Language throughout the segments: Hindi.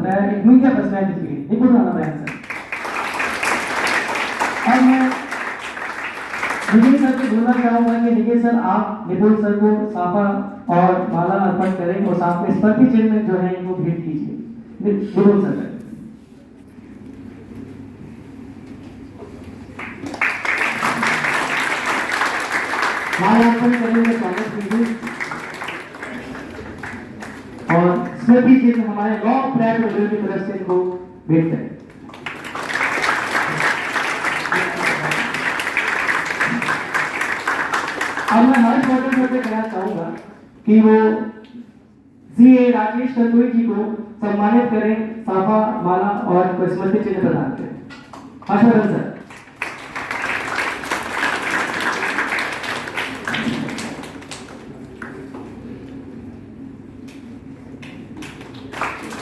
बताया एक मीडिया पर्सनैलिटी के निपुण राणा बयान सर। और मैं निखिल सर से बोलना चाहूंगा कि निखिल सर आप निपुण सर को साफा और माला अर्पण करें और साथ में स्मृति चिन्ह जो है इनको भेंट कीजिए। निपुण सर माला अर्पण करेंगे, स्वागत कीजिए। और स्मृति चिन्ह हमारे लॉ फ्लैग की तरफ से इनको भेंट करें। अब मैं हर छोटे छोटे कहना चाहूंगा कि वो सीए राकेश कतुई जी को सम्मानित करें, साफा माला और स्मृति चिन्ह प्रदान करें। हर्षवर्धन सर।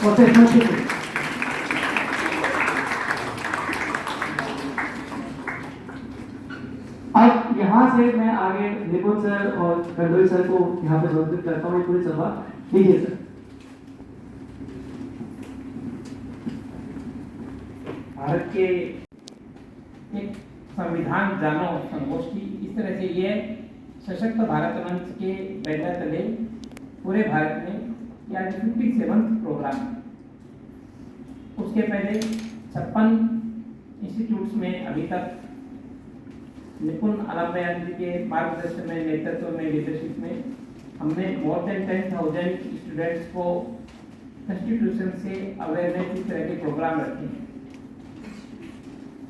और स्मृति चिन्ह अब यहाँ से मैं आगे निपुण सर और कंडोई सर को यहाँ पे संबोधित करता हूँ। पूरी सभा लीजिए सर। भारत के एक संविधान जानो संगोष्ठी, इस तरह से ये सशक्त भारत मंच के बैनर तले पूरे भारत में आज 57वां प्रोग्राम है। उसके पहले 56 इंस्टीट्यूट्स में अभी तक निपुण आलमबयान जी के मार्गदर्शन में, नेतृत्व में, लीडरशिप में हमने मोर देन 10,000 स्टूडेंट्स को कॉन्स्टिट्यूशन से अवेयरनेस इस तरह के प्रोग्राम रखे हैं।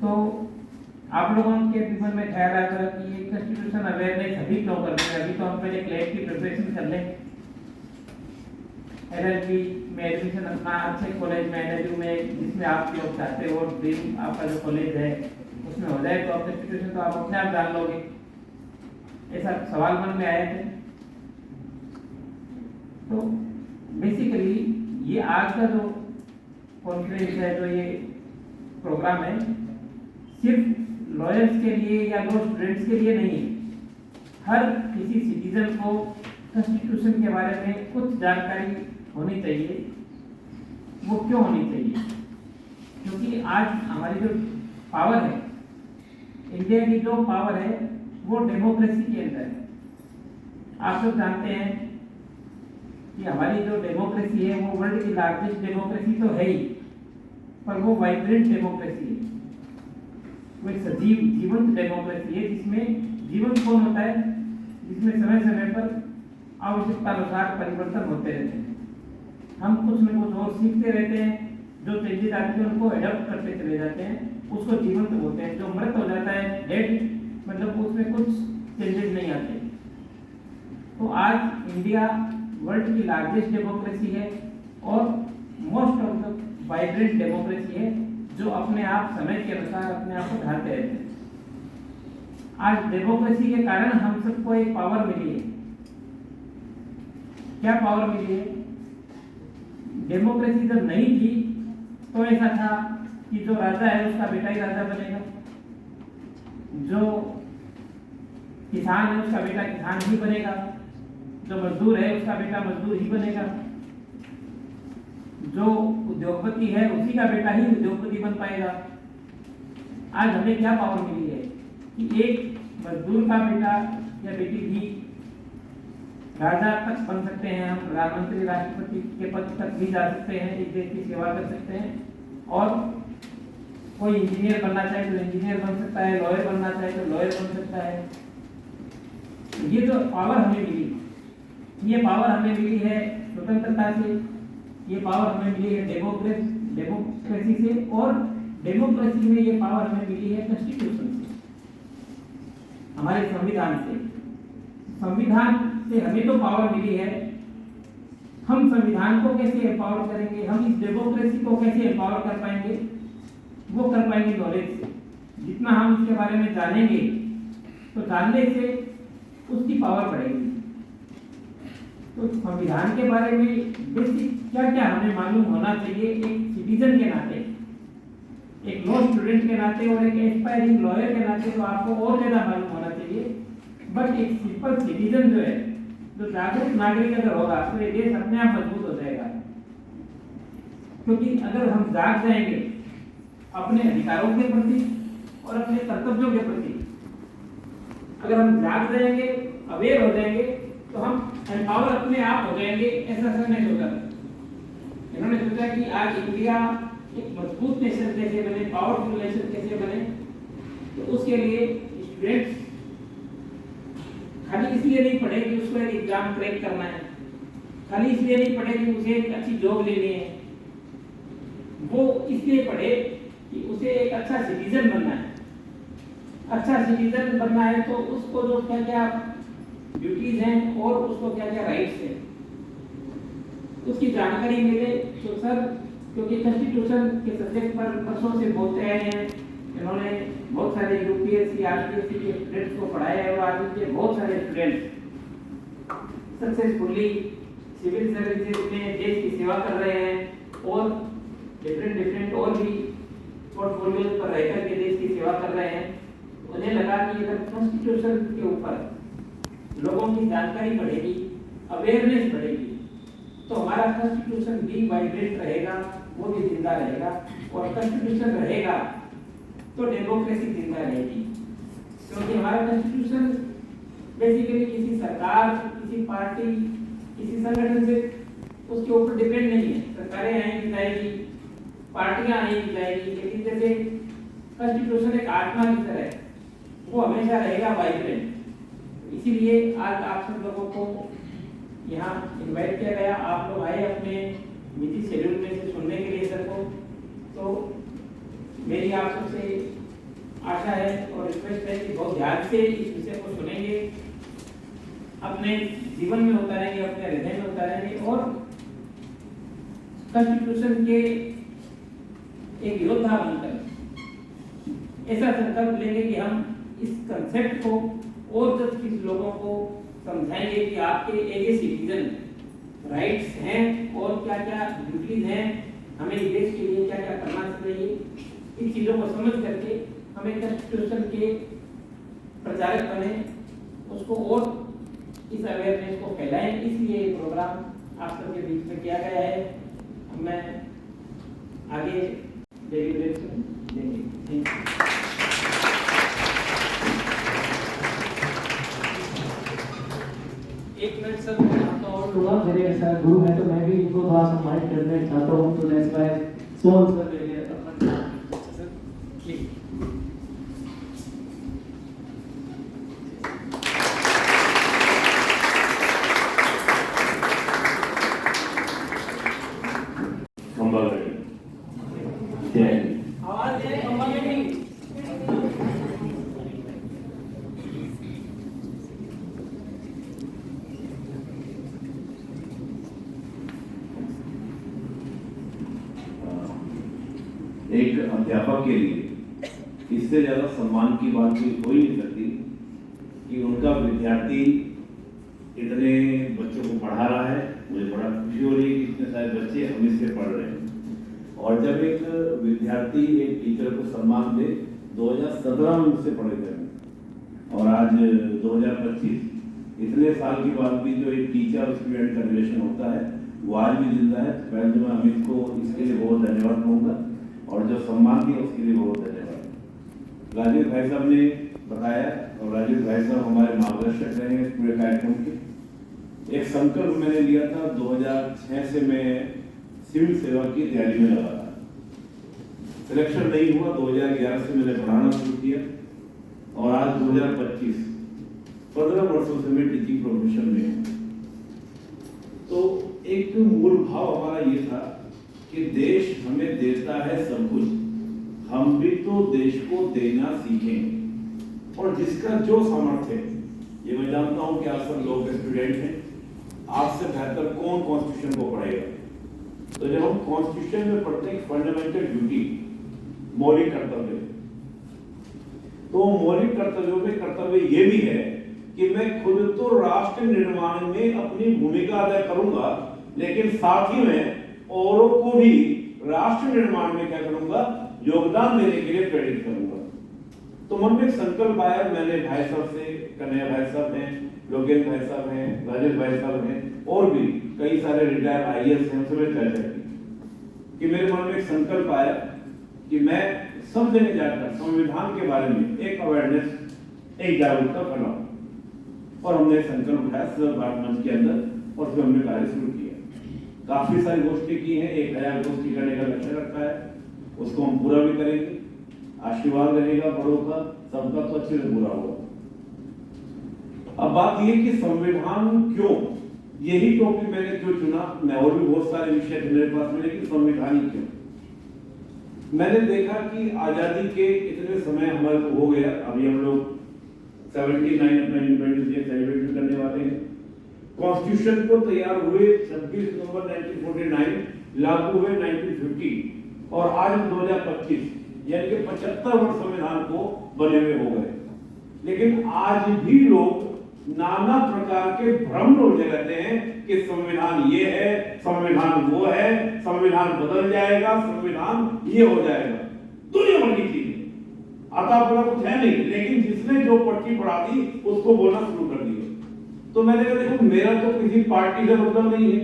तो आप लोगों के मन में ख्याल आएगा कि ये कॉन्स्टिट्यूशन अवेयरनेस अभी क्यों कर रहे हैं, अभी तो हम पहले क्लेट की प्रिपरेशन कर लें, एलएलबी में एडमिशन अपना अच्छे कॉलेज में, एनएलयू में जिसमें आप लोग चाहते हो, ड्रीम आपका जो कॉलेज है उसमें हो जाए तो आप कॉन्स्टिट्यूशन तो आप अपने आप जान लोगे। ऐसा सवाल मन में आए थे। तो बेसिकली ये आज का जो कॉन्फ्रेंस है, जो ये प्रोग्राम है, सिर्फ लॉयर्स के लिए या लॉ स्टूडेंट्स के लिए नहीं है। हर किसी सिटीजन को कॉन्स्टिट्यूशन के बारे में कुछ जानकारी होनी चाहिए। वो क्यों होनी चाहिए? क्योंकि आज हमारी जो पावर है, इंडिया की जो पावर है, वो डेमोक्रेसी के अंदर है। आप सब जानते हैं कि हमारी जो डेमोक्रेसी है वो वर्ल्ड की लार्जेस्ट डेमोक्रेसी तो है ही, पर वो वाइब्रेंट डेमोक्रेसी है। वो एक सजीव जीवंत डेमोक्रेसी है जिसमें जीवन कौन होता है, जिसमें समय समय पर आवश्यकता अनुसार परिवर्तन होते रहते हैं। हम कुछ न कुछ और सीखते रहते हैं, जो चेंजेस आते हैं उनको एडॉप्ट करते चले जाते हैं, उसको जीवंत बोलते हैं। जो मृत हो जाता है, डेड, मतलब उसमें कुछ चेंजेस नहीं आते। तो आज इंडिया वर्ल्ड की लार्जेस्ट डेमोक्रेसी है और most of the vibrant democracy है, जो अपने आप समय के अनुसार अपने आप को ढालते रहते हैं। आज डेमोक्रेसी के कारण हम सबको एक पावर मिली है। क्या पावर मिली है? डेमोक्रेसी जब नहीं थी तो ऐसा था कि जो राजा है उसका बेटा ही राजा बनेगा, जो किसान है उसका बेटा किसान ही बनेगा, जो मजदूर है उसका बेटा मजदूर ही बनेगा, जो उद्योगपति है उसी का बेटा ही उद्योगपति बन पाएगा। आज हमें क्या पावर मिली है कि एक मजदूर का बेटा या बेटी भी राजा तक बन सकते हैं, हम प्रधानमंत्री राष्ट्रपति के पद तक भी जा सकते हैं, एक देश की सेवा कर सकते हैं। और कोई इंजीनियर बनना चाहे तो इंजीनियर बन सकता है, लॉयर बनना चाहे तो लॉयर बन सकता है। ये जो पावर हमें मिली, ये पावर हमें मिली है स्वतंत्रता से, ये पावर हमें मिली है डेमोक्रेसी से, और डेमोक्रेसी में ये पावर हमें मिली है कॉन्स्टिट्यूशन से, हमारे संविधान से। संविधान से हमें तो पावर मिली है, हम संविधान को कैसे एम्पावर करेंगे, हम इस डेमोक्रेसी को कैसे एम्पावर कर पाएंगे? वो कर पाएंगे नॉलेज से। जितना हम इसके बारे में जानेंगे तो जानने से उसकी पावर बढ़ेगी। तो संविधान के बारे में बेसिक क्या क्या हमें मालूम होना चाहिए एक सिटीजन के नाते, एक लॉ स्टूडेंट के नाते और एक एस्पायरिंग लॉयर के नाते, तो आपको और ज्यादा मालूम होना चाहिए। बट एक सिंपल सिटीजन जो है, जो जागरूक नागरिक अगर होगा तो ये देश अपने आप मजबूत हो जाएगा। क्योंकि अगर हम जाग जाएंगे अपने अधिकारों के प्रति और अपने कर्तव्यों के प्रति, अगर हम जाग जाएंगे, अवेयर हो जाएंगे, तो हम एम्पावर अपने आप हो जाएंगे। ऐसा सर ने सोचा था। इन्होंने सोचा कि आज इंडिया एक मजबूत नेशन कैसे बने, पावरफुल नेशन कैसे बने, तो उसके लिए स्टूडेंट्स खाली इसलिए नहीं पढ़े कि उसको एक एग्जाम क्रैक करना है, खाली इसलिए नहीं पढ़े कि उसे एक अच्छी जॉब लेनी है, वो इसलिए पढ़े कि उसे एक अच्छा सिटीजन बनना है। अच्छा सिटीजन बनना है तो उसको जो क्या क्या ड्यूटीज हैं और उसको क्या क्या राइट्स हैं उसकी जानकारी मिले। तो सर क्योंकि कॉन्स्टिट्यूशन के सब्जेक्ट पर वर्षों से बोलते आए हैं, इन्होंने बहुत सारे यूपीएससी आरपीएससी के स्टूडेंट्स को पढ़ाया है और आज उनके बहुत सारे स्टूडेंट्स सक्सेसफुली सिविल सर्विसेज में देश की सेवा कर रहे हैं और डिफरेंट और भी पोर्टफोलियोज पर रहकर के देश की सेवा कर रहे हैं। उन्हें लगा कि अगर कॉन्स्टिट्यूशन के ऊपर लोगों की जानकारी बढ़ेगी, अवेयरनेस बढ़ेगी, तो हमारा कॉन्स्टिट्यूशन भी वाइब्रेंट रहेगा, वो भी जिंदा रहेगा, और कॉन्स्टिट्यूशन रहेगा तो डेमोक्रेसी जिंदा रहेगी। क्योंकि हमारा कॉन्स्टिट्यूशन बेसिकली किसी सरकार, किसी पार्टी, किसी संगठन से उसके ऊपर डिपेंड नहीं है। सरकारें आएंगी जाएगी, पार्टियां आएंगी जाएगी, लेकिन जैसे कॉन्स्टिट्यूशन एक आत्मा की तरह है, वो हमेशा रहेगा वाइब्रेंट। इसीलिए आज आप सब लोगों को यहाँ इनवाइट किया गया। आप लोग आए अपने निजी शेड्यूल में से सुनने के लिए सर को, तो मेरी आप सबसे आशा है और रिक्वेस्ट है कि बहुत ध्यान से इस विषय को सुनेंगे, अपने जीवन में उतारेंगे, अपने हृदय में उतारेंगे और कॉन्स्टिट्यूशन के एक योद्धा बनकर ऐसा संकल्प लेंगे कि हम इस कंसेप्ट को और 10-20 लोगों को समझाएंगे कि आपके एज ए सिटीजन राइट्स हैं और क्या क्या ड्यूटीज हैं, हमें देश के लिए क्या क्या करना चाहिए। इन चीज़ों को समझ करके हमें कॉन्स्टिट्यूशन के प्रचारक बने, उसको और इस अवेयरनेस को फैलाएं। इसलिए ये प्रोग्राम आप सबके बीच में किया गया है। मैं आगे डेलीब्रेशन देंगे। Thank you. एक मिनट सर, मैं चाहता हूँ लूँगा, मेरे सर गुरु हैं तो मैं भी इनको थोड़ा सम्मानित करना चाहता हूँ, तो दैट्स व्हाई स्मॉल सर मेरे अपना सर प्लीज। आवाज दे, कंबल नहीं। एक अध्यापक के लिए इससे ज्यादा सम्मान की बात कोई हो ही नहीं सकती कि उनका विद्यार्थी इतने बच्चों को पढ़ा रहा है। मुझे बड़ा खुशी हो रही है कि इतने सारे बच्चे हम इससे पढ़ रहे हैं। और जब एक विद्यार्थी एक टीचर को सम्मान दे, 2017 में मुझसे पढ़े थे और आज 2025, इतने साल के बाद भी जो एक टीचर स्टूडेंट का रिलेशन होता है वो आज भी जिंदा है। पहले तो मैं अमित को इसके लिए बहुत धन्यवाद कहूँगा और जो सम्मान दिया उसके लिए बहुत धन्यवाद। राजेश भाई साहब ने बताया और राजेश भाई साहब हमारे मार्गदर्शक रहे हैं पूरे कार्यक्रम के। एक संकल्प मैंने लिया था 2006 से मैं सिविल सेवा की तैयारी में लगा था। सिलेक्शन नहीं हुआ, 2011 से मैंने पढ़ाना शुरू किया और आज 2025 15 वर्षों से मैं टीचिंग प्रोफेशन में हूँ। तो एक मूल भाव हमारा ये था कि देश हमें देता है सब कुछ, हम भी तो देश को देना सीखें। और जिसका जो सामर्थ्य है, ये मैं जानता हूं कि आप सब लोग स्टूडेंट हैं, आपसे बेहतर कौन कॉन्स्टिट्यूशन को पढ़ेगा। तो जब हम कॉन्स्टिट्यूशन में पढ़ते हैं फंडामेंटल ड्यूटी, मौलिक कर्तव्य, तो मौलिक कर्तव्यों में कर्तव्य ये भी है कि मैं खुद तो राष्ट्र निर्माण में अपनी भूमिका अदा करूंगा, लेकिन साथ ही में औरों को भी राष्ट्र निर्माण में क्या करूंगा, योगदान देने के लिए प्रेरित करूंगा। तो मन में संकल्प आया। मैंने भाई साहब से, कन्हैया भाई साहब हैं, लोकेश भाई साहब हैं, राजेश भाई साहब हैं और भी कई सारे रिटायर आईएएस हैं, उनसे चर्चा की। कि मेरे मन में एक संकल्प आया कि मैं सब जगह जाकर संविधान के बारे में एक अवेयरनेस, एक जागरूकता फैलाऊं। और हमने एक संकल्प उठाया सर्व भारत मंच के अंदर, और फिर हमने कार्य शुरू किया। काफी सारी गोष्ठी की है, 1000 गोष्ठी करने का लक्ष्य रखा है, उसको हम पूरा भी करेंगे। आशीर्वाद रहेगा बड़ों का, सबका तो अच्छे से पूरा होगा। अब बात यह कि संविधान क्यों, यही टॉपिक मैंने क्यों चुना, मैं और भी बहुत सारे विषय थे मेरे पास में, लेकिन संविधान ही क्यों। मैंने देखा कि आजादी के इतने समय हमारे को हो गया, अभी हम लोग 79 अपना इंडिपेंडेंस डे सेलिब्रेट करने वाले हैं। कॉन्स्टिट्यूशन को तैयार हुए 26 नवंबर 1949, लागू हुए 1950, और आज 2025 यानी कि 75 वर्ष संविधान को बने हुए हो गए। लेकिन आज भी लोग नाना प्रकार के भ्रम उलझे रहते हैं कि संविधान ये है, संविधान वो है, संविधान बदल जाएगा, संविधान ये हो जाएगा। दुनिया भर की चीजें आता पड़ा कुछ है नहीं, लेकिन जिसने जो पट्टी पढ़ा दी उसको बोलना शुरू कर दिया। तो मैंने कहा देखो, मेरा तो किसी पार्टी से मतलब नहीं है,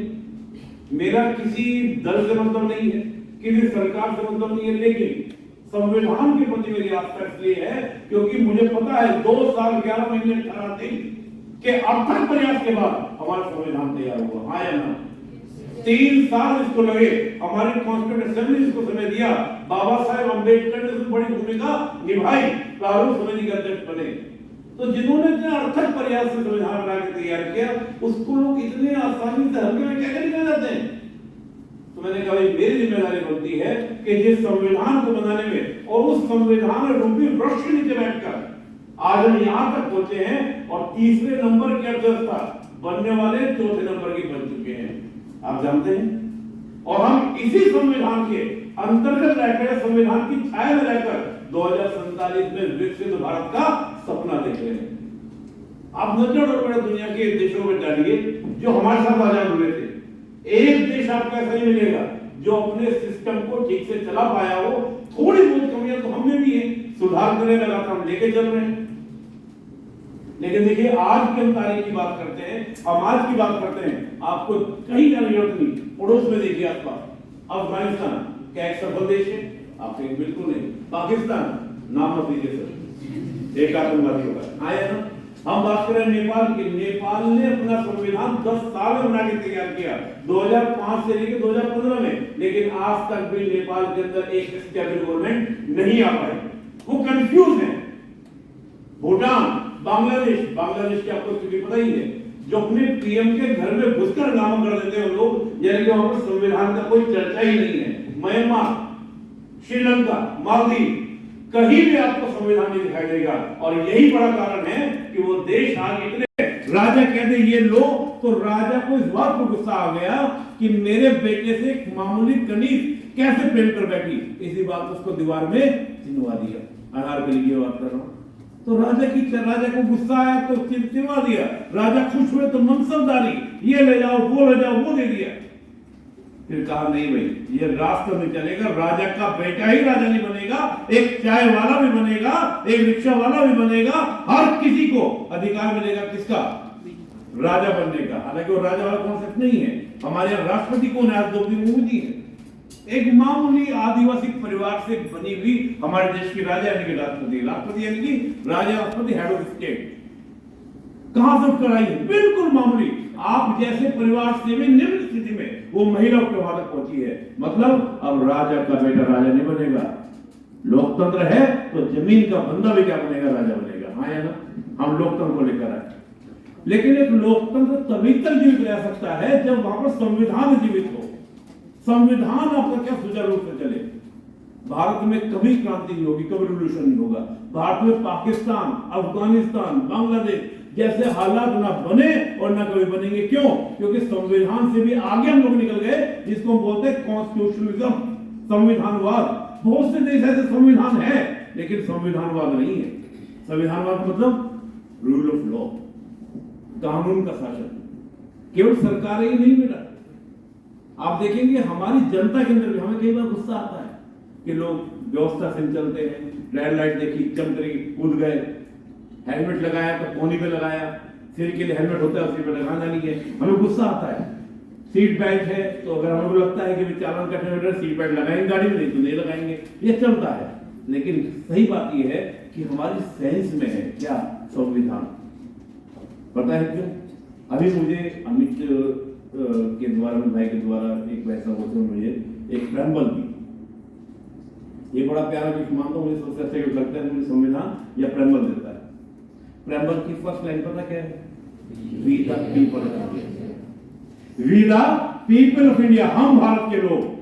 मेरा किसी दल से मतलब नहीं है, किसी सरकार से मतलब नहीं है, लेकिन संविधान के प्रति मेरी आस्था इसलिए है क्योंकि मुझे पता है 2 साल 11 महीने 18 दिन के अर्थक प्रयास के बाद हमारा संविधान तैयार हुआ। हाँ या ना? 3 साल इसको लगे, हमारी कॉन्स्टिट्यूंट असेंबली इसको समय दिया, बाबा साहेब अम्बेडकर ने इसमें बड़ी भूमिका निभाई, प्रारूप समिति के अध्यक्ष बने। तो जिन्होंने इतने अर्थक प्रयास से संविधान बना के तैयार किया, उसको लोग इतने आसानी से हल्के में कैसे निकल जाते हैं? तो मैंने कहा मेरी जिम्मेदारी बनती है कि जिस संविधान को बनाने में और उस संविधान रूपी वृक्ष के नीचे बैठकर आज हम यहां तक पहुंचे हैं, और तीसरे नंबर की अर्थव्यवस्था बनने वाले चौथे नंबर की बन चुके हैं, आप जानते हैं। और हम इसी संविधान के अंतर्गत रहकर, संविधान की छाया में रहकर 2047 में विकसित भारत का सपना देख रहे हैं। आप नजर और बड़े दुनिया के देशों में डालिए जो हमारे साथ आजाद हुए थे, एक देश आपको ऐसा नहीं मिलेगा जो अपने सिस्टम को ठीक से चला पाया हो। थोड़ी बहुत कमियां तो हमें भी है, सुधार करने लगातार हम लेके चल रहे हैं। लेकिन देखिए, आज की हम तारीख की बात करते हैं, हम आज की बात करते हैं, आपको कहीं जाने की जरूरत नहीं। पड़ोस में देखिए आसपास, अफगानिस्तान क्या एक सफल देश है? आप कहेंगे बिल्कुल नहीं। पाकिस्तान, नाम मत लीजिए सर, एक आतंकवादी होगा। आया ना? हम बात करें नेपाल की, नेपाल ने अपना संविधान 10 साल में बना के तैयार किया, 2005 से लेकर 2015 में, लेकिन आज तक भी नेपाल के अंदर एक स्टेबल गवर्नमेंट नहीं आ पाई, वो कंफ्यूज है। भूटान, बांग्लादेश की आपको स्थिति पता ही है, जो अपने पीएम के घर में घुसकर नाम कर देते हैं लोग, यानी कि वहां पर संविधान का कोई चर्चा ही नहीं है। म्यांमार, श्रीलंका, मालदीव, कहीं भी आपको संविधान नहीं दिखाई देगा। और यही बड़ा कारण है कि वो देश आज इतने, राजा कहते ये लो, तो राजा को इस बात पर गुस्सा आ गया कि मेरे बेटे से एक मामूली कनीज कैसे प्रेम कर बैठी, इसी बात उसको दीवार में चिन्हवा दिया। अनारकली की बात कर रहा हूं। तो राजा को गुस्सा आया तो चिन्हवा दिया, राजा खुश हुए तो मनसबदारी, ये ले जाओ, वो ले जाओ, वो दे दिया। फिर कहा नहीं भाई, ये रास्ता नहीं चलेगा, राजा का बेटा ही राजा नहीं बनेगा, एक चाय वाला भी बनेगा, एक रिक्शा वाला भी बनेगा, हर किसी को अधिकार मिलेगा किसका? राजा बनने का। हालांकि वो राजा वाला कॉन्सेप्ट नहीं है। हमारे यहाँ राष्ट्रपति कौन है? द्रौपदी मुर्मू जी है, एक मामूली आदिवासी परिवार से बनी हुई हमारे देश की राजा यानी कि राष्ट्रपति यानी कि राजा राष्ट्रपति, हेड ऑफ स्टेट। कहां से उठकर आई है? बिल्कुल मामूली, आप जैसे परिवार से भी निम्न स्थिति में वो महिला वहां तक पहुंची है। मतलब अब राजा का बेटा राजा नहीं बनेगा। लोकतंत्र है तो जमीन का बंदा भी क्या बनेगा? राजा बनेगा। हाँ या ना? हम लोकतंत्र को लेकर आए, लेकिन एक लोकतंत्र तभी तक जीवित रह सकता है जब वहां पर संविधान जीवित हो। संविधान आपका क्या सुचारू रूप से चले। भारत में कभी क्रांति नहीं होगी, कभी रिवॉल्यूशन नहीं होगा। भारत में पाकिस्तान, अफगानिस्तान, बांग्लादेश जैसे हालात ना बने और ना कभी बनेंगे। क्यों? क्योंकि संविधान से भी आगे हम लोग निकल गए, जिसको हम बोलते हैं कॉन्स्टिट्यूशनलिज्म, संविधानवाद। बहुत से देश ऐसे संविधान है लेकिन संविधानवाद नहीं है। संविधानवाद मतलब रूल ऑफ लॉ, कानून का शासन। केवल सरकार ही नहीं बेटा, आप देखेंगे हमारी जनता के अंदर भी हमें कई बार गुस्सा आता है कि लोग व्यवस्था से चलते हैं, रेड लाइट देखी, चमक रही, कूद गए, हेलमेट लगाया तो कोनी पे लगाया, सिर के लिए हेलमेट होता है उसी पे लगाना नहीं है, हमें गुस्सा आता है। सीट बेल्ट है, तो अगर हमको लगता है कि भी चालान कटने में सीट बेल्ट लगाएंगे गाड़ी में, नहीं तो नहीं लगाएंगे, ये चलता है। लेकिन सही बात ये है कि हमारी सेंस में है क्या संविधान, पता है क्यों? अभी मुझे अमित के द्वारा, भाई के द्वारा एक पैसा होते मुझे एक प्रेम्बल दी, ये बड़ा प्यारा गिफ्ट मानता हूँ, मुझे सबसे अच्छा गिफ्ट लगता है मुझे संविधान या प्रेम्बल देता है। प्रेम्बल की फर्स्ट लाइन पता क्या है? We the people of India, we the people of India, हम भारत के लोग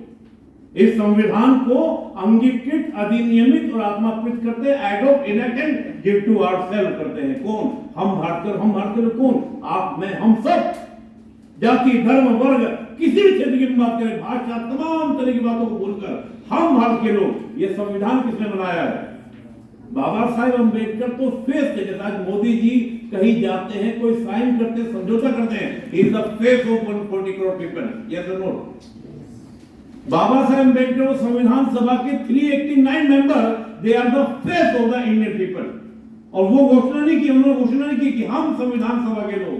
इस संविधान को अंगीकृत, अधिनियमित और आत्माकृत करते हैं, adopt, enact and give to ourselves करते हैं। कौन? हम भारत के लोग। कौन? आप, मैं, हम सब, जाति, धर्म, वर्ग, किसी भी क्षेत्र की बात करें, भाषा, तमाम तरह की बातों को बोलकर हम भारत के लोग। ये संविधान किसने बनाया है? बाबा साहेब अम्बेडकर। तो फेस थे, जैसे आज मोदी जी कहीं जाते हैं, कोई साइन करते हैं, समझौता करते हैं, he is the face of 140 crore people, yes और नो? बाबा साहेब अम्बेडकर संविधान सभा के 389 member, they are the face of the Indian people. और वो घोषणा नहीं की, उन्होंने घोषणा नहीं की कि हम संविधान सभा के लोग,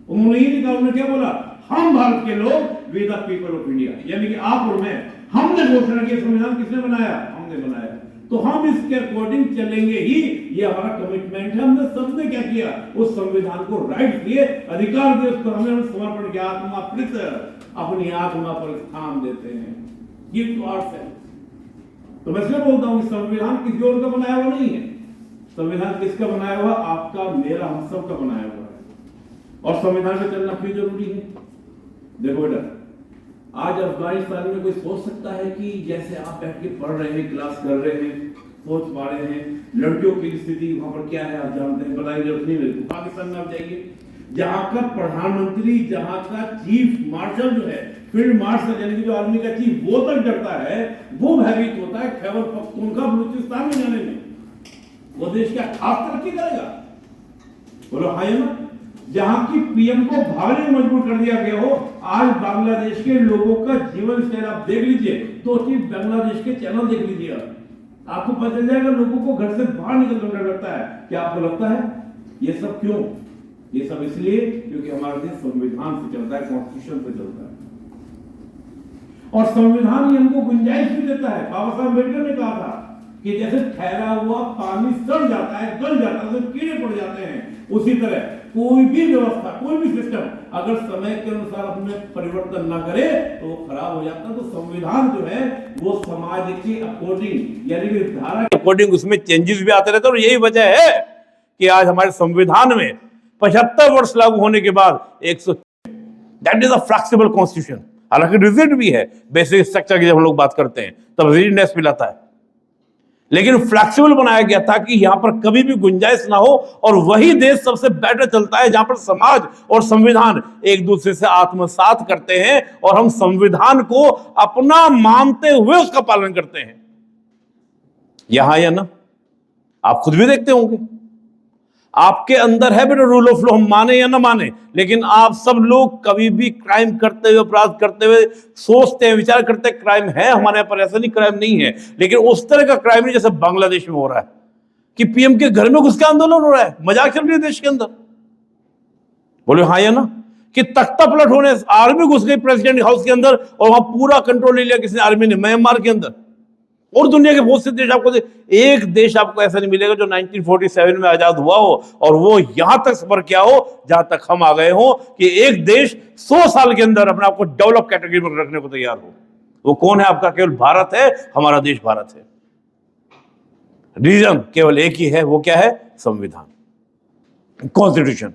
उन्होंने ये नहीं कहा, उन्होंने क्या बोला? हम भारत के लोग, we the people of India, यानी कि आप और मैं, हमने घोषणा की। संविधान किसने बनाया? हमने बनाया। तो हम इसके अकॉर्डिंग चलेंगे ही, ये हमारा कमिटमेंट है। हमने सबने क्या किया? उस संविधान को राइट दिए, अधिकार दिए, उसको हमें समर्पण किया, आत्माकृत अपनी आत्मा पर स्थान देते हैं, गिव टू आवरसेल्फ। तो मैं इसलिए बोलता हूं कि संविधान किसी और का बनाया हुआ नहीं है, संविधान किसका बनाया हुआ? आपका, मेरा, हम सब का बनाया हुआ है। और संविधान पे चलना क्यों जरूरी है? देखो बेटा, आज अफगानिस्तान में कोई सोच सकता है कि जैसे आप बैठ के पढ़ रहे हैं, क्लास कर रहे हैं, सोच पा रहे हैं, लड़कियों की स्थिति वहां पर क्या है आप जानते हैं, बताने की जरूरत नहीं मेरे को। पाकिस्तान में आप जाइए, जहां का प्रधानमंत्री, जहां का चीफ मार्शल जो है, फील्ड मार्शल यानी कि जो आर्मी का चीफ, वो तक डरता है, वो भयभीत होता है खैबर पख्तूनख्वा बलूचिस्तान में जाने में। वो देश क्या खास तरक्की करेगा? बोलो हाँ या ना? जहां की पीएम को भागने में मजबूर कर दिया गया हो, आज बांग्लादेश के लोगों का जीवन स्टाइल आप देख लीजिए, तो बांग्लादेश के चैनल देख लीजिए, आपको पता चल जाएगा लोगों को घर से बाहर निकलने डर लगता है। क्या आपको लगता है? ये सब क्यों? ये सब इसलिए क्योंकि हमारा देश संविधान से चलता है, कॉन्स्टिट्यूशन से चलता है। और संविधान ही हमको गुंजाइश भी देता है। बाबा साहब अम्बेडकर ने कहा था कि जैसे ठहरा हुआ पानी सड़ जाता है, गल जाता है, कीड़े पड़ जाते हैं, उसी तरह कोई भी व्यवस्था, कोई भी सिस्टम अगर समय के अनुसार अपने परिवर्तन ना करे तो वो खराब हो जाता है। तो संविधान जो है वो समाज के अकॉर्डिंग, यानी कि धारा के अकॉर्डिंग उसमें चेंजेस भी आते रहते हैं। और यही वजह है कि आज हमारे संविधान में 75 वर्ष लागू होने के बाद 100, that is a flexible constitution. हालांकि रिजिड भी है, बेसिक स्ट्रक्चर की जब हम लोग बात करते हैं तब रिजिडनेस भी लाता है, लेकिन फ्लेक्सिबल बनाया गया था कि यहां पर कभी भी गुंजाइश ना हो। और वही देश सबसे बेटर चलता है जहां पर समाज और संविधान एक दूसरे से आत्मसात करते हैं और हम संविधान को अपना मानते हुए उसका पालन करते हैं। यहां या ना, आप खुद भी देखते होंगे, आपके अंदर है बेटा रूल ऑफ लॉ, हम माने या ना माने, लेकिन आप सब लोग कभी भी क्राइम करते हुए, अपराध करते हुए सोचते हैं, विचार करते हैं क्राइम है हमारे यहाँ पर, ऐसा नहीं क्राइम नहीं है, लेकिन उस तरह का क्राइम नहीं जैसे बांग्लादेश में हो रहा है कि पीएम के घर में घुस के आंदोलन हो रहा है, मजाक चल रही है देश के अंदर। बोले हाँ या ना? कि तख्ता पलट होने, आर्मी घुस गई प्रेसिडेंट हाउस के अंदर और वहां पूरा कंट्रोल ले लिया किसी आर्मी ने, म्यांमार के अंदर। और दुनिया के बहुत से देश आपको, एक देश आपको ऐसा नहीं मिलेगा जो 1947 में आजाद हुआ हो और वो यहां तक सफर किया हो जहां तक हम आ गए हो, कि एक देश 100 साल के अंदर अपने आप को डेवलप कैटेगरी में रखने को तैयार हो। वो कौन है? आपका केवल भारत है, हमारा देश भारत है। रीजन केवल एक ही है, वो क्या है? संविधान, कॉन्स्टिट्यूशन।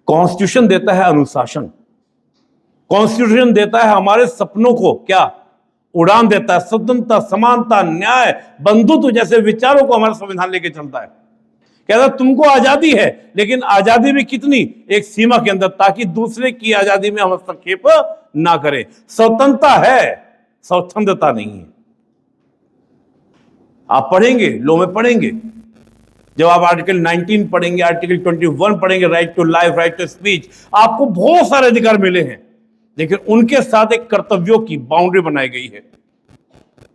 कॉन्स्टिट्यूशन देता है अनुशासन, कॉन्स्टिट्यूशन देता है हमारे सपनों को क्या उड़ान देता है, स्वतंत्रता, समानता, न्याय, बंधुत्व जैसे विचारों को हमारा संविधान लेके चलता है। कहता है तुमको आजादी है, लेकिन आजादी भी कितनी? एक सीमा के अंदर, ताकि दूसरे की आजादी में हम हस्तक्षेप ना करें। स्वतंत्रता है, स्वतंत्रता नहीं है। आप पढ़ेंगे, लॉ में पढ़ेंगे, जब आप आर्टिकल 19 पढ़ेंगे, आर्टिकल 21 पढ़ेंगे, right to life, right to speech, आपको बहुत सारे अधिकार मिले हैं, लेकिन उनके साथ एक कर्तव्यों की बाउंड्री बनाई गई है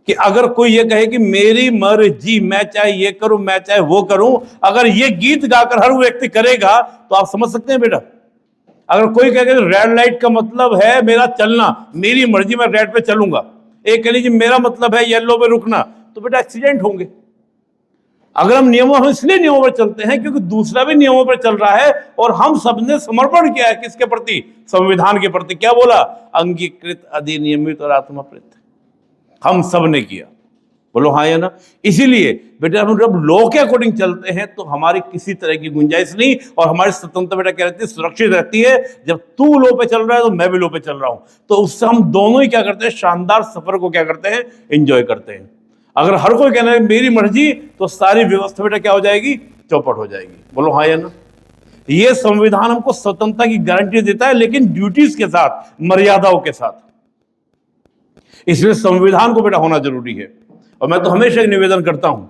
कि अगर कोई ये कहे कि मेरी मर्जी, मैं चाहे ये करूं, मैं चाहे वो करूं, अगर ये गीत गाकर हर व्यक्ति करेगा तो आप समझ सकते हैं बेटा, अगर कोई कहेगा रेड लाइट का मतलब है मेरा चलना, मेरी मर्जी, मैं रेड पे चलूंगा, एक कह लीजिए मेरा मतलब है येलो पे रुकना, तो बेटा एक्सीडेंट होंगे। अगर हम इसलिए नियमों पर चलते हैं क्योंकि दूसरा भी नियमों पर चल रहा है, और हम सबने समर्पण किया है किसके प्रति? संविधान के प्रति। क्या बोला? अंगीकृत, अधिनियमित और आत्मप्रेत, हम सब ने किया। बोलो हाँ या ना? इसीलिए बेटा हम जब लॉ के अकॉर्डिंग चलते हैं तो हमारी किसी तरह की गुंजाइश नहीं, और हमारी स्वतंत्रता बेटा क्या रहती है? सुरक्षित रहती है। जब तू लॉ पे चल रहा है तो मैं भी लॉ पे चल रहा हूं, तो उससे हम दोनों ही क्या करते हैं? शानदार सफर को क्या करते हैं? एंजॉय करते हैं। अगर हर कोई कहना है मेरी मर्जी, तो सारी व्यवस्था बेटा क्या हो जाएगी? चौपट हो जाएगी। बोलो हाँ या ना? ये संविधान हमको स्वतंत्रता की गारंटी देता है, लेकिन ड्यूटीज के साथ, मर्यादाओं के साथ। इसलिए संविधान को बेटा होना जरूरी है। और मैं तो हमेशा एक निवेदन करता हूं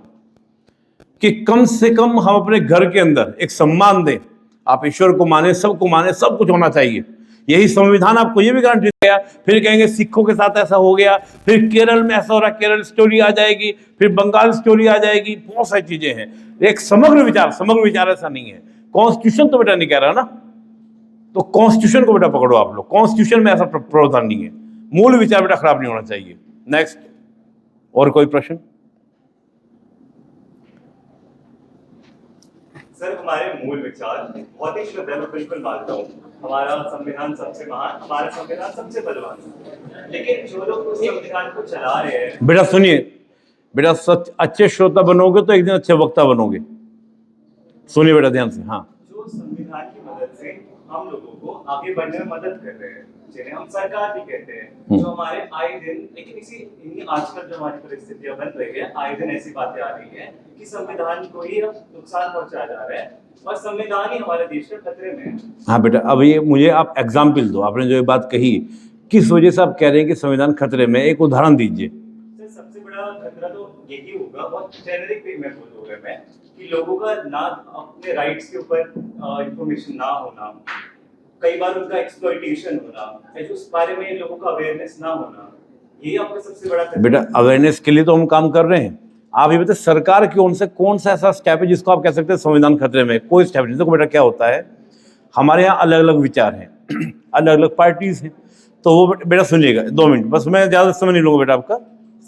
कि कम से कम हम अपने घर के अंदर एक सम्मान दें। आप ईश्वर को माने, सबको माने, सब कुछ होना चाहिए। यही संविधान आपको ये भी गारंटी देगा। फिर कहेंगे सिखों के साथ ऐसा हो गया, फिर केरल में ऐसा हो रहा, केरल स्टोरी आ जाएगी, फिर बंगाल स्टोरी आ जाएगी, बहुत सारी चीजें हैं। एक समग्र विचार ऐसा नहीं है। कॉन्स्टिट्यूशन तो बेटा नहीं कह रहा ना, तो कॉन्स्टिट्यूशन को बेटा पकड़ो आप लोग। कॉन्स्टिट्यूशन में ऐसा प्रावधान नहीं है। मूल विचार बेटा खराब नहीं होना चाहिए। नेक्स्ट, और कोई प्रश्न? सर, हमारे मूल विचार बहुत ही शुद्ध है, मैं बिल्कुल मानता हूँ। हमारा संविधान सबसे महान, हमारा संविधान सबसे बलवान। लेकिन जो लोग उस संविधान को चला रहे हैं, बेटा सुनिए, बेटा सच अच्छे श्रोता बनोगे तो एक दिन अच्छे वक्ता बनोगे। सुनिए बेटा ध्यान से। हाँ, जो संविधान की मदद से हम लोगों को आगे बढ़ने में मदद कर रहे हैं, जिन्हें हम सरकार भी कहते हैं, जो हमारे आए दिन, लेकिन इन्हीं आजकल जो हमारी परिस्थितियां बन रही है, आए दिन ऐसी बातें आ रही है कि संविधान को ही नुकसान पहुंचाया जा रहा है और संविधान ही हमारे देश के खतरे में है। हाँ बेटा, अब ये मुझे आप एग्जाम्पल दो। आपने जो ये बात कही, किस वजह से आप कह रहे हैं कि संविधान खतरे में? एक उदाहरण दीजिए। सर, सबसे बड़ा खतरा तो यही होगा, और जेनेरिक वे में बोलूंगा मैं, कि लोगों का ना अपने राइट्स के ऊपर इंफॉर्मेशन ना होना, कई बार उनका एक्सप्लॉइटेशन होना, उस बारे में लोगों का अवेयरनेस ना होना, ये आपका सबसे बड़ा खतरा। बेटा अवेयरनेस के लिए तो हम काम कर रहे हैं। आप ये बताइए सरकार की ओर से कौन सा ऐसा स्टेप है जिसको आप कह सकते हैं संविधान खतरे में? कोई स्टेप नहीं। देखो बेटा क्या होता है, हमारे यहाँ अलग अलग विचार हैं, अलग अलग पार्टीज हैं, तो वो बेटा सुनिएगा 2 मिनट बस, मैं ज़्यादा समय नहीं लूँगा बेटा आपका,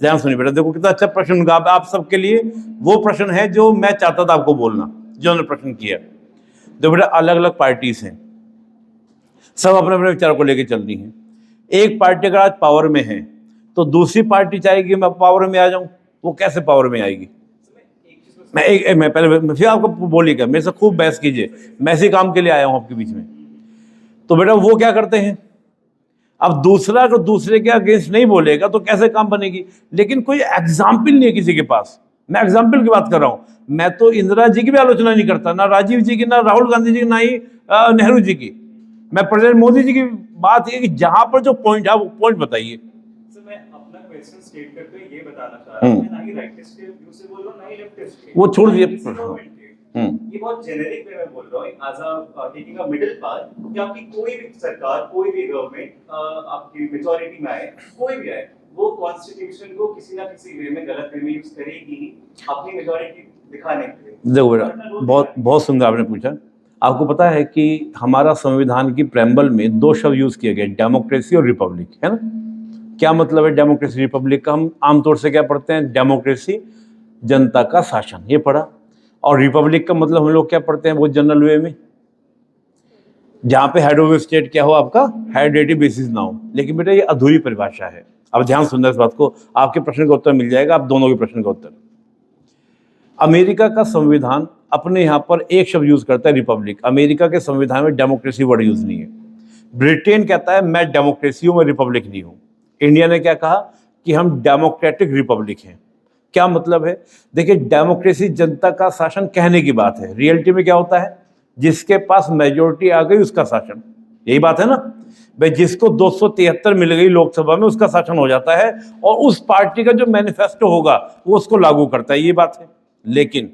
ध्यान सुनिए बेटा। देखो कितना अच्छा प्रश्न उनका आप सबके लिए वो प्रश्न है जो मैं चाहता था आपको बोलना, जो उन्होंने प्रश्न किया। देखो बेटा अलग अलग पार्टीज हैं, सब अपने अपने विचार को लेकर चल रही हैं। एक पार्टी अगर आज पावर में है तो दूसरी पार्टी चाहेगी मैं पावर में आ जाऊं, वो कैसे पावर में आएगी? मैं पहले फिर आपको बोलिएगा, मेरे से खूब बहस कीजिए, मैं इसी काम के लिए आया हूं आपके बीच में। तो बेटा वो क्या करते हैं, अब दूसरा अगर दूसरे के अगेंस्ट नहीं बोलेगा तो कैसे काम बनेगी? लेकिन कोई एग्जाम्पल नहीं है किसी के पास। मैं एग्जाम्पल की बात कर रहा हूं। मैं तो इंदिरा जी की भी आलोचना नहीं करता, ना राजीव जी की, ना राहुल गांधी जी की, ना ही नेहरू जी की। मैं प्रेसिडेंट मोदी जी की बात है कि जहां पर जो पॉइंट है वो पॉइंट बताइए। सर, मैं अपना क्वेश्चन स्टेट करते हुए ये बताना चाह रहा हूं, मैं ना ही राइटिस्ट के व्यू से बोल रहा हूं, ना ही लेफ्टिस्ट के। वो छोड़ दिए। ये बहुत जेनेरिक वे में बोल रहा हूं, as a taking a middle path, कि आपकी कोई भी सरकार, कोई भी गवर्नमेंट आपकी मेजॉरिटी में आए, कोई भी आए, वो कॉन्स्टिट्यूशन को किसी ना किसी वे में गलत वे में यूज करेगी अपनी मेजॉरिटी दिखाने के लिए। देखो बेटा बहुत सुंदर आपने पूछा। आपको पता है कि हमारा संविधान की प्रेम्बल में 2 शब्द यूज किए गए, डेमोक्रेसी और रिपब्लिक, है ना? क्या मतलब है डेमोक्रेसी रिपब्लिक का? हम आमतौर से क्या पढ़ते हैं? डेमोक्रेसी जनता का शासन, ये पढ़ा। और रिपब्लिक का मतलब हम लोग क्या पढ़ते हैं बहुत जनरल वे में, जहां पे हेड ऑफ स्टेट क्या हो आपका, हेरिडेटरी बेसिस ना हो। लेकिन बेटा ये अधूरी परिभाषा है। अब ध्यान सुनना इस बात को, आपके प्रश्न का उत्तर मिल जाएगा, आप दोनों के प्रश्न का उत्तर। अमेरिका का संविधान अपने यहाँ पर एक शब्द यूज करता है, रिपब्लिक। अमेरिका के संविधान में डेमोक्रेसी वर्ड यूज नहीं है। ब्रिटेन कहता है मैं डेमोक्रेसी हूं, मैं रिपब्लिक नहीं हूं। इंडिया ने क्या कहा कि हम डेमोक्रेटिक रिपब्लिक हैं। क्या मतलब है? देखिए डेमोक्रेसी जनता का शासन कहने की बात है, रियलिटी में क्या होता है? जिसके पास मेजोरिटी आ गई उसका शासन, यही बात है ना भाई। जिसको 273 मिल गई लोकसभा में उसका शासन हो जाता है, और उस पार्टी का जो मैनिफेस्टो होगा वो उसको लागू करता है, ये बात है। लेकिन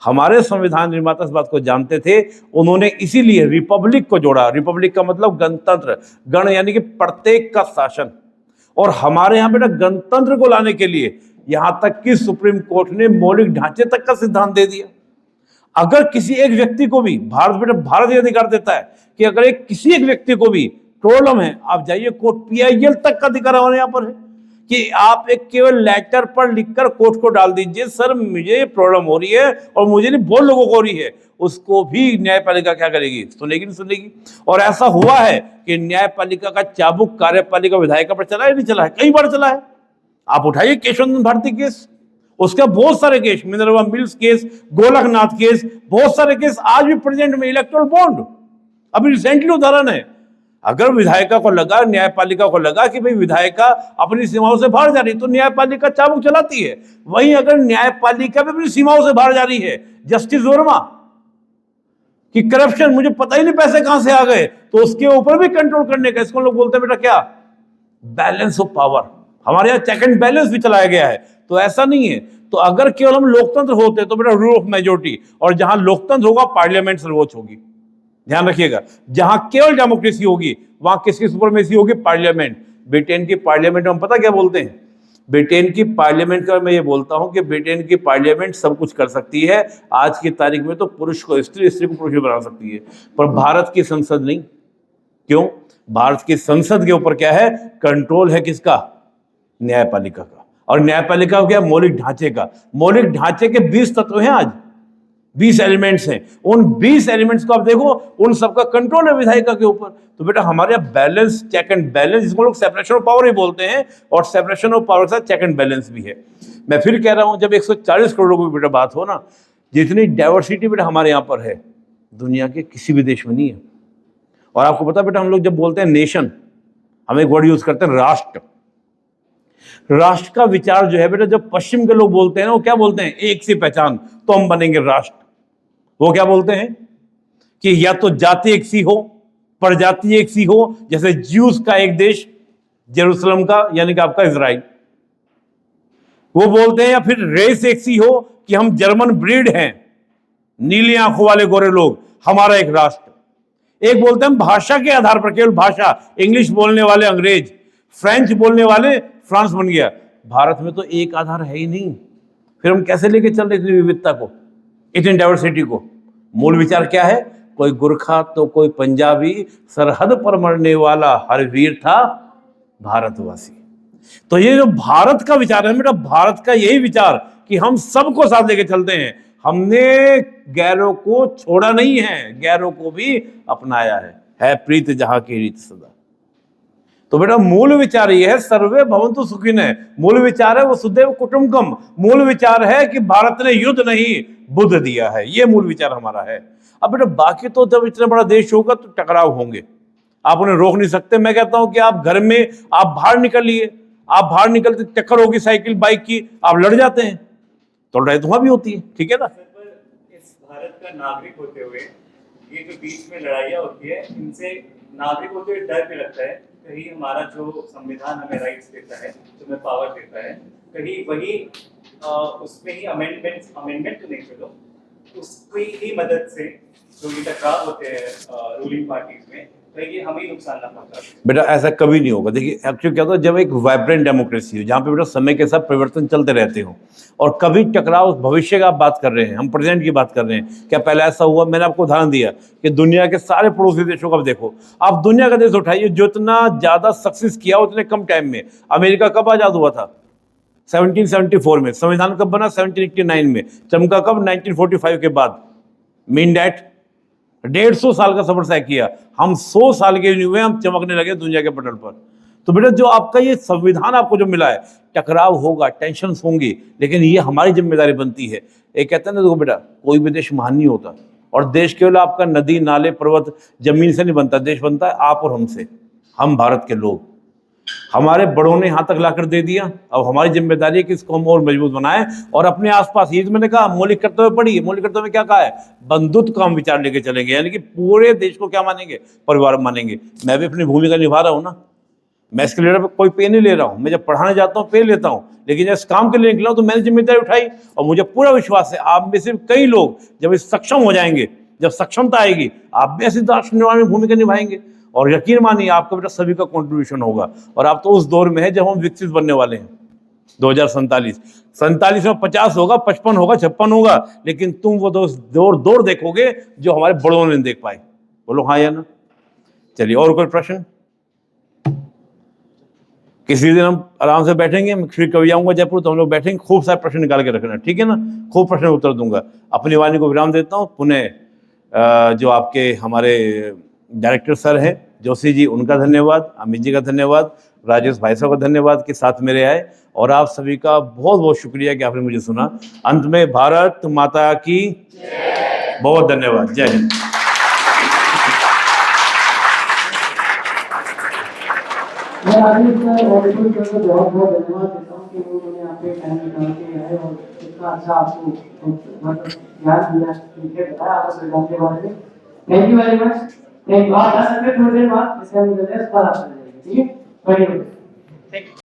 हमारे संविधान निर्माता इस बात को जानते थे, उन्होंने इसीलिए रिपब्लिक को जोड़ा। रिपब्लिक का मतलब गणतंत्र, गण यानी कि प्रत्येक का शासन। और हमारे यहाँ बेटा गणतंत्र को लाने के लिए यहां तक कि सुप्रीम कोर्ट ने मौलिक ढांचे तक का सिद्धांत दे दिया। अगर किसी एक व्यक्ति को भी भारत ये अधिकार देता है कि अगर किसी एक व्यक्ति को भी प्रॉब्लम है, आप जाइए कोर्ट, PIL तक का अधिकार हमारे यहाँ पर है कि आप एक केवल लेटर पर लिखकर कोर्ट को डाल दीजिए, सर मुझे प्रॉब्लम हो रही है और मुझे नहीं बहुत लोगों को हो रही है, उसको भी न्यायपालिका क्या करेगी, सुनेगी नहीं सुनेगी। और ऐसा हुआ है कि न्यायपालिका का चाबुक कार्यपालिका विधायिका पर चला है, नहीं चला है, कई बार चला है। आप उठाइए केशवनंदन भारती केस, उसका बहुत सारे case, Minerva mills case, Golaknath case, बहुत सारे केस आज भी प्रेजेंट में। इलेक्टोरल बॉन्ड अभी रिसेंटली उदाहरण है। अगर विधायिका को लगा, न्यायपालिका को लगा कि भाई विधायिका अपनी सीमाओं से बाहर जा रही, तो न्यायपालिका चाबुक चलाती है। वहीं अगर न्यायपालिका भी अपनी सीमाओं से बाहर जा रही है, जस्टिस वर्मा कि करप्शन, मुझे पता ही नहीं पैसे कहां से आ गए, तो उसके ऊपर भी कंट्रोल करने का, इसको लोग बोलते हैं बेटा क्या, बैलेंस ऑफ पावर। हमारे यहाँ चेक एंड बैलेंस भी चलाया गया है, तो ऐसा नहीं है। तो अगर केवल हम लोकतंत्र होते तो बेटा रूल ऑफ मेजोरिटी, और जहां लोकतंत्र होगा पार्लियामेंट सर्वोच्च होगी, ध्यान रखिएगा। जहां केवल डेमोक्रेसी होगी वहां किसकी सुपरमेसी होगी, पार्लियामेंट। ब्रिटेन की पार्लियामेंट में हम पता क्या बोलते हैं, ब्रिटेन की पार्लियामेंट का मैं ये बोलता हूं कि ब्रिटेन की पार्लियामेंट सब कुछ कर सकती है। आज की तारीख में तो पुरुष को स्त्री, स्त्री को पुरुष भी बना सकती है, पर भारत की संसद नहीं। क्यों? भारत की संसद के ऊपर क्या है, कंट्रोल है किसका, न्यायपालिका का। और न्यायपालिका क्या, मौलिक ढांचे का। मौलिक ढांचे के 20 तत्व हैं, आज 20 एलिमेंट्स हैं। उन 20 एलिमेंट्स को आप देखो, उन सबका कंट्रोल है विधायिका के ऊपर। तो बेटा हमारे यहाँ बैलेंस, चेक एंड बैलेंस, जिसको लोग सेपरेशन ऑफ पावर ही बोलते हैं, और सेपरेशन ऑफ पावर के साथ चेक एंड बैलेंस भी है। मैं फिर कह रहा हूं, जब 140 करोड़ लोगों की बेटा बात हो ना, जितनी डाइवर्सिटी बेटा हमारे यहाँ पर है, दुनिया के किसी भी देश में नहीं है। और आपको पता बेटा, हम लोग जब बोलते हैं नेशन, हम एक वर्ड यूज करते हैं राष्ट्र। राष्ट्र का विचार जो है बेटा, जब पश्चिम के लोग बोलते हैं ना, वो क्या बोलते हैं, एक सी पहचान, तो हम बनेंगे राष्ट्र। वो क्या बोलते हैं कि या तो जाति एक सी हो, प्रजाति एक सी हो, जैसे ज्यूस का एक देश जेरूसलम का, यानी कि आपका इजराइल, वो बोलते हैं। या फिर रेस एक सी हो कि हम जर्मन ब्रीड हैं, नीली आंखों वाले गोरे लोग, हमारा एक राष्ट्र। एक बोलते हैं हम भाषा के आधार पर, केवल भाषा, इंग्लिश बोलने वाले अंग्रेज, फ्रेंच बोलने वाले फ्रांस बन गया। भारत में तो एक आधार है ही नहीं, फिर हम कैसे लेके चल रहे इतनी विविधता को, इतनी डाइवर्सिटी को। मूल विचार क्या है, कोई गुरखा तो कोई पंजाबी, सरहद पर मरने वाला हर वीर था भारतवासी। तो ये जो भारत का विचार है बेटा, भारत का यही विचार कि हम सबको साथ लेके चलते हैं। हमने गैरों को छोड़ा नहीं है, गैरों को भी अपनाया है प्रीत जहां की रीत सदा। तो बेटा मूल विचार ये है, सर्वे भवन्तु सुखिनः। मूल विचार है वसुधैव कुटुम्बकम। मूल विचार है कि भारत ने युद्ध नहीं बुद्ध दिया है, ये मूल विचार हमारा है। अब बेटा बाकी तो जब इतना बड़ा देश होगा तो टकराव होंगे, आप उन्हें रोक नहीं सकते। मैं कहता हूं कि आप घर में, आप बाहर निकलिए, आप बाहर निकलते टक्कर होगी साइकिल बाइक की, आप लड़ जाते हैं तो लड़ाई तो वहां भी होती है, ठीक है ना। इस भारत का नागरिक होते हुए ये जो बीच में लड़ाइयाँ होती है, इनसे नागरिक होते हुए डर भी लगता है, कहीं हमारा जो संविधान हमें राइट्स देता है, जो हमें पावर देता है, कहीं वही उसमें ही अमेंडमेंट तो नहीं चलो, उसकी ही मदद से जो ये टकराव होते हैं रूलिंग पार्टीज में, कहीं हमें नुकसान ना पहुंचा। बेटा ऐसा कभी नहीं होगा। देखिए एक्चुअली क्या होता है, जब एक वाइब्रेंट डेमोक्रेसी हो, जहाँ पे बेटा समय के साथ परिवर्तन चलते रहते हो, और कभी टकराव, भविष्य का आप बात कर रहे हैं, हम प्रेजेंट की बात कर रहे हैं, क्या पहले ऐसा हुआ? मैंने आपको उदाहरण दिया कि दुनिया के सारे पड़ोसी देशों का देखो, आप दुनिया का देश उठाइए, जितना ज्यादा सक्सेस किया उतने कम टाइम में। अमेरिका कब आजाद हुआ था? 1774 में। संविधान कब बना? 1789 में। चमका कब? 1945 के बाद। मीन डैट 150 साल का सफर तय किया। हम 100 साल के हुए, हम चमकने लगे दुनिया के पटल पर। तो बेटा जो आपका ये संविधान आपको जो मिला है, टकराव होगा, टेंशन होंगी, लेकिन ये हमारी जिम्मेदारी बनती है। एक कहते हैं ना, देखो बेटा कोई भी देश महान नहीं होता, और देश केवल आपका नदी नाले पर्वत जमीन से नहीं बनता, देश बनता है आप और हमसे, हम भारत के लोग। हमारे बड़ों ने यहाँ तक लाकर दे दिया, अब हमारी जिम्मेदारी है कि इसको हम और मजबूत बनाएं, और अपने आसपास, ये मैंने कहा मौलिक कर्तव्य पढ़िए, मौलिक कर्तव्य में क्या कहा है? बंधुत्व का हम विचार लेके चलेंगे, यानी कि पूरे देश को क्या मानेंगे? परिवार मानेंगे। मैं भी अपनी भूमिका निभा रहा हूँ ना, मैं इसके लिए कोई पे नहीं ले रहा हूँ, मैं जब पढ़ाने जाता हूँ पे लेता हूँ, लेकिन जब इस काम के लिए निकला हूँ तो मैंने जिम्मेदारी उठाई, और मुझे पूरा विश्वास है आप में से कई लोग जब इस सक्षम हो जाएंगे, जब सक्षमता आएगी, आप भी ऐसी राष्ट्र निर्माण में भूमिका निभाएंगे, और यकीन मानिए आपका बेटा सभी का कंट्रीब्यूशन होगा। और आप तो उस दौर में है जब हम विकसित बनने वाले हैं, 2047 में 50 होगा, 55 होगा, 56 होगा, लेकिन तुम वो दौर देखोगे जो हमारे बड़ों ने देख पाए। बोलो हाँ या ना। चलिए, और कोई प्रश्न? किसी दिन हम आराम से बैठेंगे, मैं फिर कभी आऊंगा जयपुर तो हम लोग बैठेंगे, खूब सारे प्रश्न निकाल के रखना, ठीक है ना। खूब प्रश्न उत्तर दूंगा। अपनी वाणी को विराम देता हूँ। पुनः जो आपके हमारे डायरेक्टर सर हैं जोशी जी, उनका धन्यवाद, अमित जी का धन्यवाद, राजेश भाई साहब का धन्यवाद कि साथ मेरे आए, और आप सभी का बहुत बहुत शुक्रिया कि आपने मुझे सुना। अंत में भारत माता की बहुत धन्यवाद। जय हिंद। मैं राजेश सर और विपुल सर को बहुत बहुत धन्यवाद देता हूँ कि उन्होंने आपके टाइम निकाल के आए और इतना अच्छा आपको मतलब ज्ञान दिया, बताया आपस में के बारे में। Thank you very much. Thank you. आप जा सकते हैं थोड़ी देर बाद, इससे हम मिलते हैं, ठीक है।